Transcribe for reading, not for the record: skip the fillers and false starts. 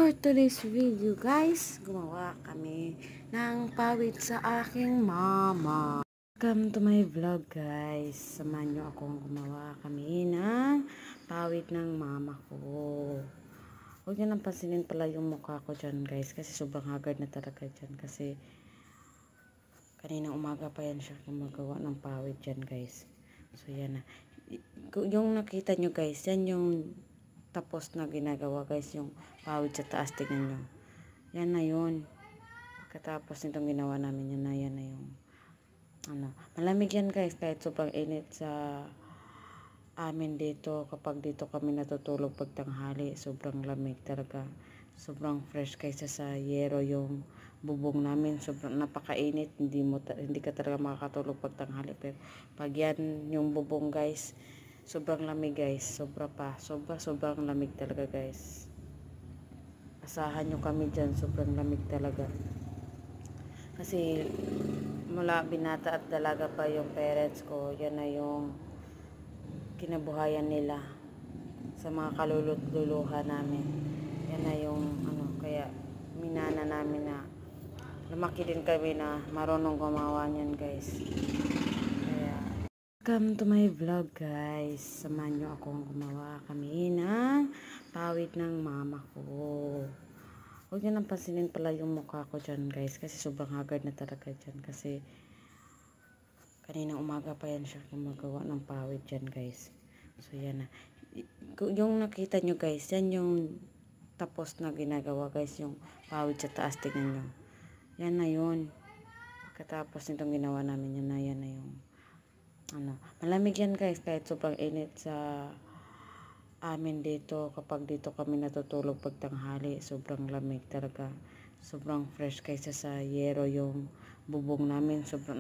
For today's video guys, gumawa kami ng pawid sa aking mama. Welcome to my vlog guys. Samahan nyo akong gumawa kami ng pawid ng mama ko. Huwag nyo nang pansinin pala yung mukha ko dyan guys, kasi sobrang haggard na talaga dyan. Kasi kaninang umaga pa yan siya gumagawa ng pawid dyan guys. So yan na. Yung nakita nyo guys, yan yung tapos na ginagawa guys, yung pawid sa taas. Tingnan nyo, yan na yun. Katapos nitong ginawa namin, yan na yung malamig yan guys, kahit sobrang init sa amin dito. Kapag dito kami natutulog pag tanghali, sobrang lamig talaga, sobrang fresh kaysa sa yero yung bubong namin. Sobrang napakainit, hindi ka talaga makakatulog pag tanghali. Pero pag yan yung bubong guys, sobrang lamig guys, sobrang lamig talaga guys. Asahan nyo kami dyan, sobrang lamig talaga. Kasi mula binata at dalaga pa yung parents ko, yan na yung kinabuhayan nila sa mga kaluluha namin. Yan na yung kaya minana namin na lumaki din kami na marunong gumawa niyan guys. Welcome to my vlog guys. Samahan nyo akong gumawa kami ng pawid ng mama ko. Huwag nyo nang pansinin pala yung mukha ko dyan guys, kasi sobrang haggard na talaga dyan. Kasi kaninang umaga pa yan siya gumagawa ng pawid dyan guys. So yan na. Yung nakita nyo guys, yan yung tapos na ginagawa guys, yung pawid sa taas. Tingnan nyo, yan na yun. Katapos nitong ginawa namin, yan na yung malamig yan guys, kahit sobrang init sa amin dito. Kapag dito kami natutulog pag tanghali, sobrang lamig talaga, sobrang fresh kaysa sa yero yung bubong namin. Sobrang